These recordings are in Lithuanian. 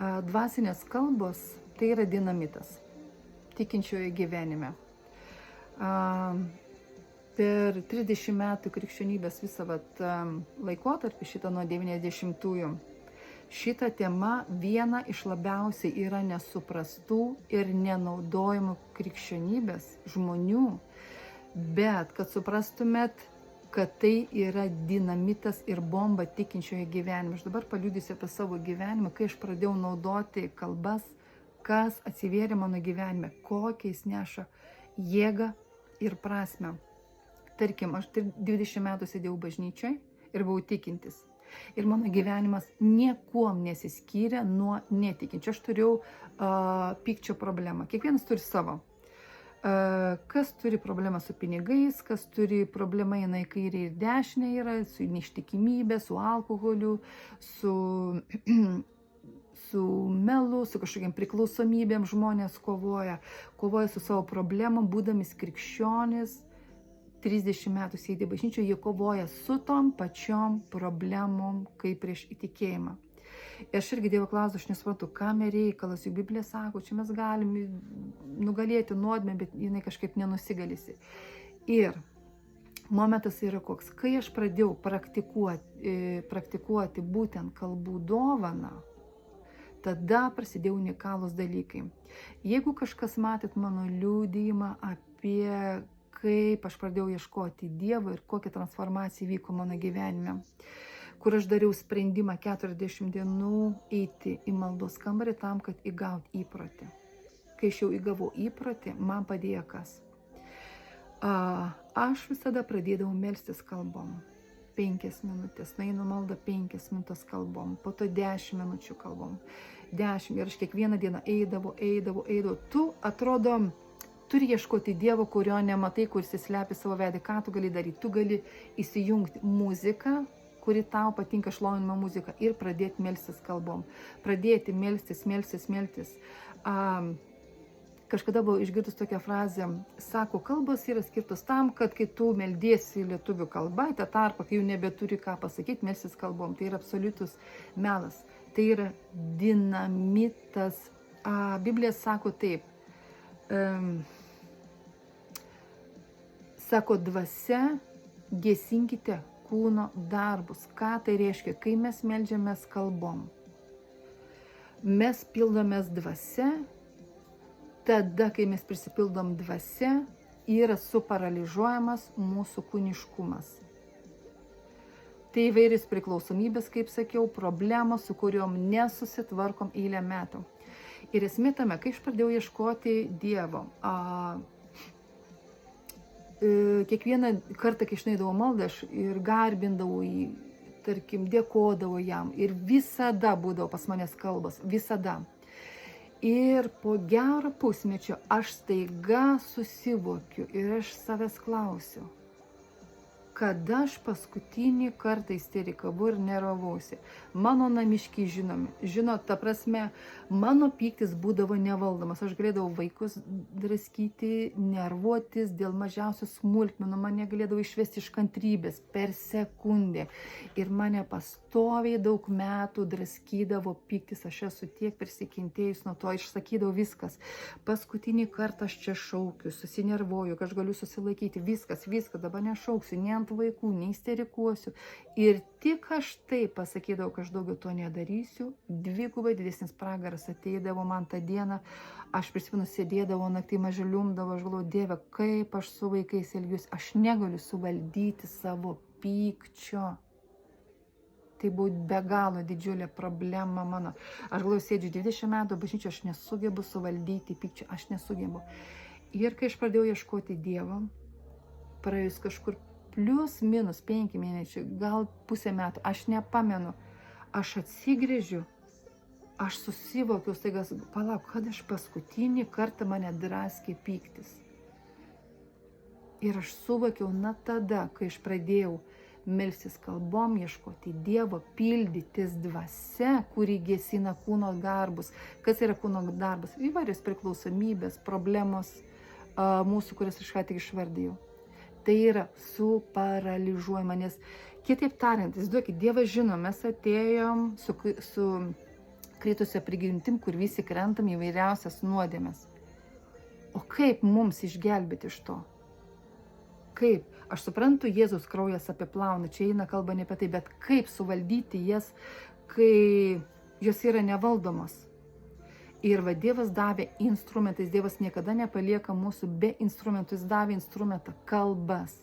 Dvasinės kalbos tai yra dinamitas tikinčiojo gyvenime. Per 30 metų krikščionybės visą laikotarpį, šitą nuo 90-ųjų, šita tema viena iš labiausiai yra nesuprastų ir nenaudojimų krikščionybės žmonių, bet kad suprastumėt, kad tai yra dinamitas ir bomba tikinčiojo gyvenime. Aš dabar paliudysiu apie savo gyvenimą, kai aš pradėjau naudoti kalbas, kas atsivėrė mano gyvenime, kokią jis neša jėgą ir prasme. Tarkim, aš 20 metų sėdėjau bažnyčioje ir buvau tikintis. Ir mano gyvenimas niekuom nesiskyrė nuo netikinčio. Aš turėjau pykčio problemą. Kiekvienas turi savo. Kas turi problemą su pinigais, kas turi problemą eina į kairę ir dešinę yra, su neištikimybė, su alkoholiu, su melu, su kažkokiam priklausomybėm žmonės kovoja su savo problemom, būdamis krikščionis. 30 metų sėdi bažnyčioje, jie kovoja su tom pačiom problemom, kaip prieš įtikėjimą. Ir aš irgi Dievo klausiu, aš nesuprantu, kam reikalas, juk Biblija sako, čia mes galime nugalėti nuodėmę, bet jinai kažkaip nenusigalisi. Ir momentas yra koks, kai aš pradėjau praktikuoti būtent kalbų dovaną, tada prasidėjo unikalūs dalykai. Jeigu kažkas matėt mano liudijimą apie kaip aš pradėjau ieškoti Dievo ir kokia transformacija vyko mano gyvenime, kur aš dariau sprendimą 40 dienų eiti į maldos kambarį tam, kad įgauti įprotį. Kai aš jau įgavau įprotį, man padėjo kas? Aš visada pradėdavau melstis kalbom. 5 minutės, nueinu maldą 5 minutės kalbom, po to 10 minučių kalbom. 10 ir aš kiekvieną dieną eidavau. Tu atrodo, turi ieškoti Dievo, kurio nematai, kuris slepi savo veidą. Ką tu gali daryti? Tu gali įsijungti muziką, kuri tau patinka, šlovinimo muzika, ir pradėti melstis kalbom. Pradėti melstis. Kažkada buvau išgirdus tokią frazę, sako, kalbos yra skirtos tam, kad kai tu meldiesi lietuvių kalba, tą tarpą, kai jau nebeturi ką pasakyti, melstis kalbom. Tai yra absoliutus melas. Tai yra dinamitas. Biblija sako taip. Sako, dvasia, gesinkite kūno darbus. Ką tai reiškia? Kai mes meldžiamės kalbom, mes pildomės dvasia, tada, kai mes prisipildom dvasia, yra suparaližuojamas mūsų kūniškumas. Tai įvairios priklausomybės, kaip sakiau, problemos, su kuriuom nesusitvarkom eilę metų. Ir esmė tame, kai aš pradėjau ieškoti Dievo, kiekvieną kartą, kai išnaidavau maldą, aš ir garbindavau jį, tarkim, dėkodavau jam. Ir visada būdavo pas manęs kalbos, visada. Ir po gero pusmečio aš staiga susivokiu ir aš savęs klausiu, kada aš paskutinį kartą isterikavau ir nervavausi. Mano namiškiai žino, ta prasme, mano pyktis būdavo nevaldomas. Aš galėdavau vaikus draskyti, nervuotis dėl mažiausių smulkmenų, mane galėdavo išvesti iš kantrybės per sekundę. Ir mane pastoviai daug metų draskydavo pyktis, aš esu tiek persikentėjus nuo to, išsakydavau viskas. Paskutinį kartą aš čia šaukiu, susinervuoju, kad aš galiu susilaikyti, viskas, dabar nešauksiu, ne ant vaikų, neisterikuosiu. Ir tik aš tai pasakydavau, kad aš daugiau to nedarysiu, dvigubai didesnis pragaras ateidavo man tą dieną. Aš prisimenu, sėdėdavau naktį, mažaliumdavau, aš galvoju, Dieve, kaip aš su vaikais elgiuosi, aš negaliu suvaldyti savo pykčio. Tai buvo be galo didžiulė problema mano. Aš galvoju, sėdžiu 20 metų bažnyčio, aš nesugebu suvaldyti pykčio, aš nesugebu. Ir kai aš pradėjau ieškoti Dievo, praėjus kažkur plius minus 5 mėnesių, gal pusę metų, aš nepamenu, aš atsigrėžiu, aš susivokiu, staiga, palauk, kad aš paskutinį kartą mane draskė pyktis. Ir aš suvokiau, tada, kai aš pradėjau melstis kalbom, ieškoti Dievo, pildytis dvasia, kuri gesina kūno darbus. Kas yra kūno darbas? Įvairios priklausomybės, problemos mūsų, kurias aš ką tik išvardėjau. Tai yra suparaližuojama, nes kitaip tariant, įsivaizduokit, Dievas žino, mes atėjom su kritusio prigimtim, kur visi krentam į vairiausias nuodėmes. O kaip mums išgelbėti iš to? Kaip? Aš suprantu, Jėzus kraujas apiplauna, čia eina kalba ne apie tai, bet kaip suvaldyti jas, kai jos yra nevaldomos. Ir va Dievas davė instrumentais, Dievas niekada nepalieka mūsų be instrumentų, jis davė instrumentą kalbas.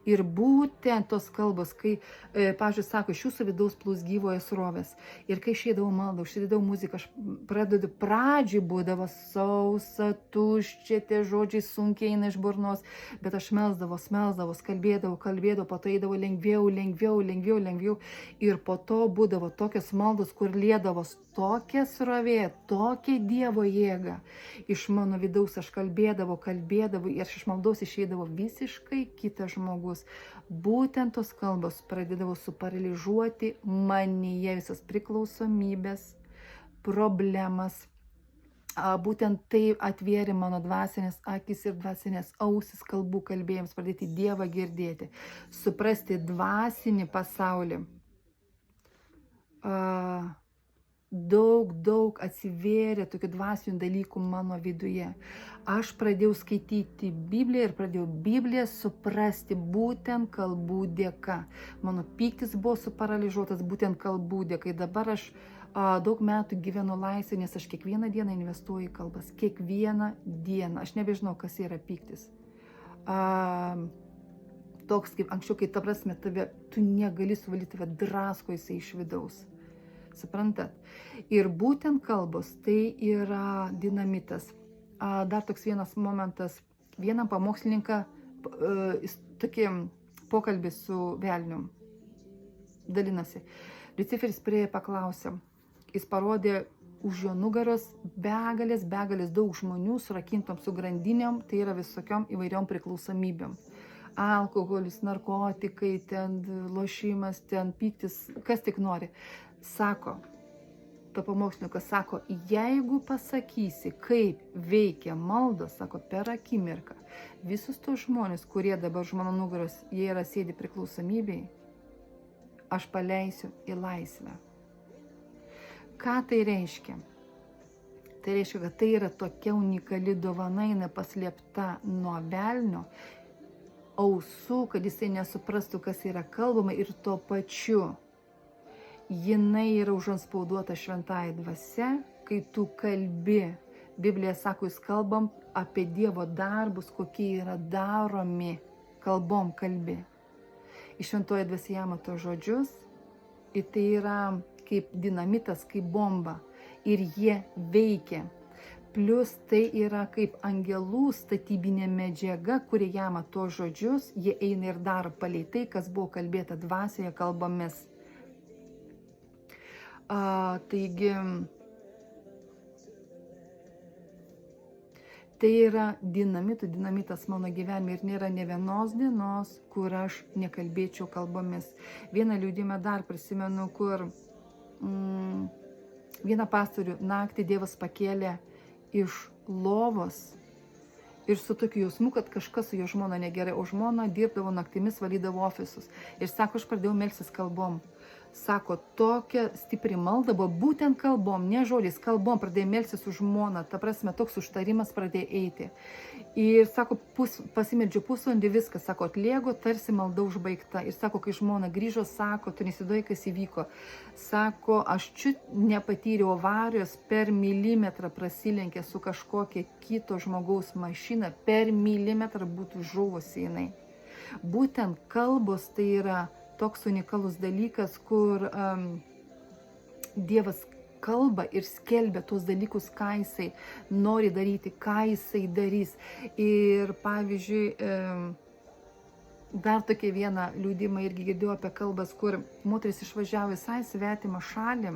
Ir būtent tos kalbos, kai, pavyzdžiui, sako, iš jūsų vidaus plūs gyvojo srovės. Ir kai išeidavau maldą, užsidėdavau muziką, aš pradedu, pradžiai būdavo sausa, tuščia, tie žodžiai sunkiai eina iš burnos, bet aš melsdavos, kalbėdavau, po to eidavo lengviau. Ir po to būdavo tokios maldos, kur liedavos tokia srovė, tokia Dievo jėga. Iš mano vidaus aš kalbėdavau ir iš maldos išeidavo visiškai kitas žmogus. Būtent tos kalbos pradėdavo suparalyžuoti manyje visas priklausomybės, problemas. Būtent tai atvėrė mano dvasinės akis ir dvasinės ausis kalbų kalbėjams, pradėti Dievą girdėti, suprasti dvasinį pasaulį. Daug atsivėrė tokių dvasinių dalykų mano viduje. Aš pradėjau skaityti Bibliją ir pradėjau Bibliją suprasti būtent kalbų dėka. Mano pyktis buvo suparalyžuotas būtent kalbų dėka. Dabar aš daug metų gyvenu laisvėje, nes aš kiekvieną dieną investuoju į kalbas. Kiekvieną dieną. Aš nebežinau, kas yra pyktis. Toks kaip anksčiau, kai ta prasme tu negali suvaldyti, tave drasko jisai iš vidaus. Suprantat? Ir būtent kalbos tai yra dinamitas. Dar toks vienas momentas. Vieną pamokslininką, tokį pokalbį su velniu dalinasi. Liuciferis priejo paklausė. Jis parodė už jo nugaros begalės daug žmonių surakintom su grandinėm, tai yra visokiom įvairiom priklausomybėm. Alkoholis, narkotikai, ten lošimas, ten pyktis, kas tik nori. Sako, to pamokslininkas sako, jeigu pasakysi, kaip veikia maldos, sako, per akimirką, visus tos žmonės, kurie dabar už mano nugaros, jie yra sėdi priklausomybėj, aš paleisiu į laisvę. Ką tai reiškia? Tai reiškia, kad tai yra tokia unikali dovana, jinai paslėpta nuo velnio ausų, kad jisai nesuprastų, kas yra kalbama ir tuo pačiu. Jinai yra užanspauduota šventąja dvasia, kai tu kalbi. Biblija sako, jūs kalbam apie Dievo darbus, kokie yra daromi, kalbom kalbi. Iš šventoji dvasia jama to žodžius ir tai yra kaip dinamitas, kaip bomba ir jie veikia. Plius tai yra kaip angelų statybinė medžiaga, kuri jama to žodžius, jie eina ir daro palei tai, kas buvo kalbėta dvasioje kalbomis. Taigi, tai yra dinamitas mano gyvenime ir nėra ne vienos dienos, kur aš nekalbėčiau kalbomis. Vieną liudijimą dar prisimenu, kur vieną pastorių naktį Dievas pakėlė iš lovos ir su tokiu jausmu, kad kažkas su jo žmona negerai, o žmona dirbdavo naktimis, valydavo ofisus. Ir sako, aš pradėjau melstis kalbom. Sako, tokia stipri malda buvo būtent kalbom, ne žodžiais, kalbom, pradėjo melstis su žmona, ta prasme, toks užtarimas pradėjo eiti. Ir sako, pasimeldžiu pusvalandį, viskas, sako, atlėgo, tarsi malda užbaigta. Ir sako, kai žmona grįžo, sako, tu nesiduoji, kas įvyko. Sako, aš nepatyriau avarijos, per milimetrą prasilenkė su kažkokia kito žmogaus mašina, per milimetrą būtų žuvusi jinai. Būtent kalbos tai yra toks unikalus dalykas, kur Dievas kalba ir skelbia tuos dalykus, ką jisai nori daryti, ką jisai darys. Ir pavyzdžiui, dar tokia viena liudimą irgi girdėjau apie kalbas, kur moteris išvažiavo visai svetimą šalį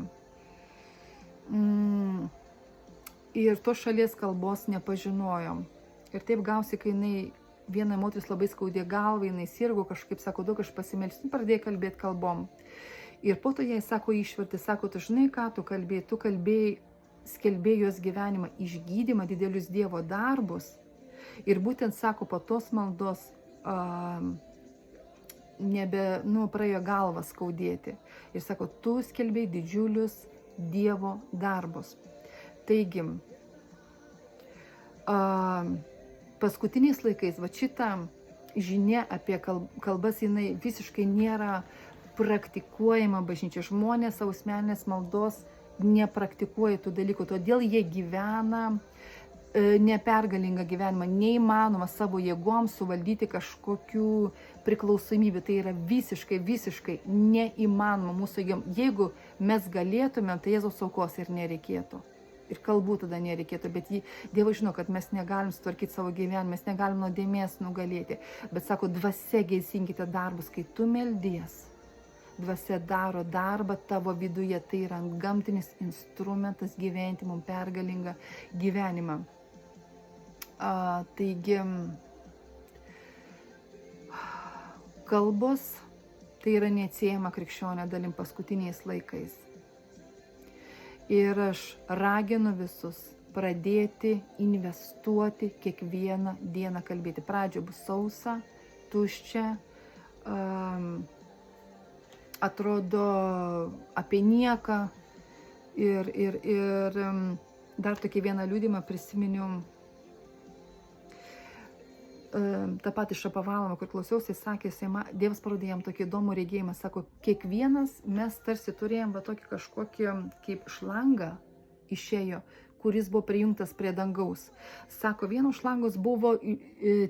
ir tos šalies kalbos nepažinojom. Ir taip gausi, kai jinai viena moteris labai skaudė galvą, jinai sirgo kažkaip, sako, daug aš pasimelsiu, pradėjai kalbėti kalbom. Ir po to jai sako išverti, sako, tu žinai, ką tu kalbėjai, skelbėjai jos gyvenimą, išgydymą, didelius Dievo darbus. Ir būtent, sako, po tos maldos praėjo galvą skaudėti. Ir sako, tu skelbėjai didžiulius Dievo darbus. Taigi, paskutiniais laikais, va šita žinia apie kalbas, jinai visiškai nėra praktikuojama bažnyčia. Žmonės savo asmeninės maldos nepraktikuoja tų dalykų, todėl jie gyvena nepergalingą gyvenimą, neįmanoma savo jėgom suvaldyti kažkokių priklausomybių. Tai yra visiškai neįmanoma mūsų jėgom. Jeigu mes galėtume, tai Jėzaus aukos ir nereikėtų. Ir kalbų tada nereikėtų, bet Dievas žino, kad mes negalim sutvarkyti savo gyvenimą, mes negalim nuodėmės nugalėti. Bet sako, dvasia geisinkite darbus, kai tu meldies. Dvasia daro darbą tavo viduje, tai yra antgamtinis instrumentas gyventi mums pergalingą gyvenimą. Taigi, kalbos tai yra neatsiejama krikščionio dalim paskutiniais laikais. Ir aš raginu visus pradėti investuoti kiekvieną dieną kalbėti. Pradžio bus sausa, tuščia, atrodo apie nieką. Ir dar tokį vieną liudymą prisiminiau. Ta pati Šapovalova, kur klausiausi, sakė, Dievas parodė jam tokį įdomų regėjimą. Sako, kiekvienas mes tarsi turėjom tokį kažkokį kaip šlangą išėjo, kuris buvo prijungtas prie dangaus. Sako, vienos šlangos buvo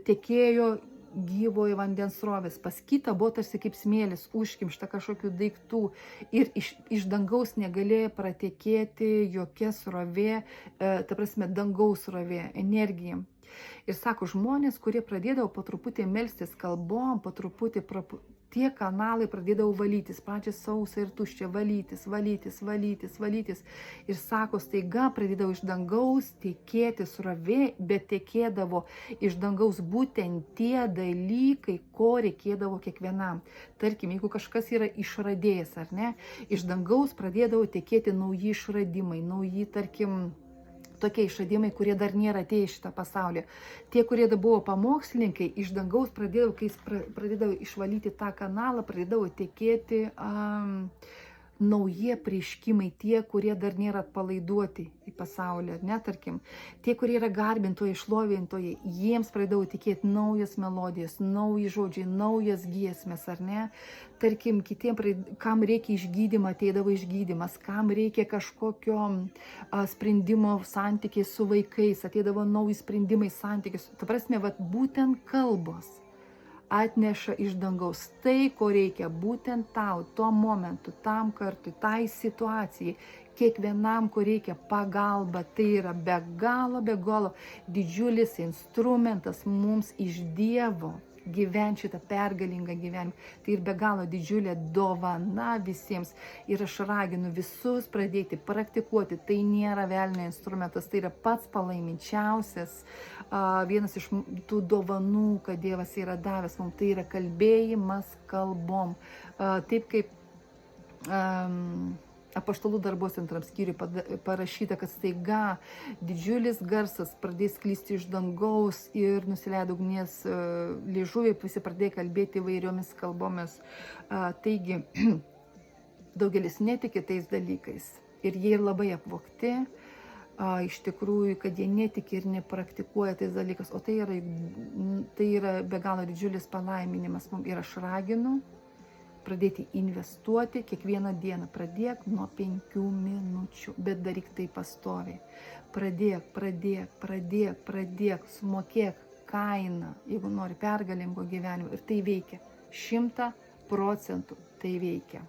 tekėjo gyvojo vandens srovės, pas kitą buvo tarsi kaip smėlis, užkimšta kažkokių daiktų ir iš dangaus negalėjo pratekėti jokia srovė, ta prasme dangaus srovė, energija. Ir sako, žmonės, kurie pradėdavo po truputį melstis kalbom, po truputį tie kanalai pradėdavo valytis, pradžia sausa ir tuščia, valytis. Ir sako, staiga pradėdavo iš dangaus tekėti srovė, bet tekėdavo iš dangaus būtent tie dalykai, ko reikėdavo kiekvienam. Tarkim, jeigu kažkas yra išradėjas, ar ne, iš dangaus pradėdavo tekėti nauji išradimai, nauji, tarkim, tokie išradimai, kurie dar nėra atėję į šitą pasaulį. Tie, kurie buvo pamokslininkai, iš dangaus pradėdavo, kai pradėdavo išvalyti tą kanalą, pradėdavo tekėti nauji prieškimai, tie, kurie dar nėra atpalaiduoti į pasaulį, ar ne, tarkim. Tie, kurie yra garbintojai, šlovintojai, jiems pradėdavo tikėti naujas melodijas, nauji žodžiai, naujas giesmės, ar ne. Tarkim, kitiem, kam reikia išgydymą, ateidavo išgydymas, kam reikia kažkokio sprendimo santykiai su vaikais, ateidavo nauji sprendimai santykiai. Ta prasme, būtent kalbos atneša iš dangaus tai, ko reikia būtent tau, tuo momentu, tam kartui, tai situacijai, kiekvienam, ko reikia pagalba. Tai yra be galo didžiulis instrumentas mums iš Dievo gyventi šitą pergalingą gyvenimą. Tai ir be galo didžiulė dovana visiems. Ir aš raginu visus pradėti praktikuoti. Tai nėra velnio instrumentas, tai yra pats palaiminčiausias, vienas iš tų dovanų, kad Dievas yra davęs mums. Tai yra kalbėjimas kalbom. Taip kaip Apaštalų darbos 2 skyriui parašyta, kad staiga didžiulis garsas pradės sklisti iš dangaus ir nusileido ugnies liežuviai, visi pradėjo kalbėti įvairiomis kalbomis. Taigi, daugelis netiki tais dalykais ir jie ir labai apvogti, iš tikrųjų, kad jie netiki ir nepraktikuoja tais dalykais, o tai yra be galo didžiulis palaiminimas mums. Ir aš raginu pradėti investuoti kiekvieną dieną. Pradėk nuo 5 minučių, bet daryk tai pastoviai. Pradėk, sumokėk kainą, jeigu nori pergalingo gyvenimo. Ir tai veikia. 100% tai veikia.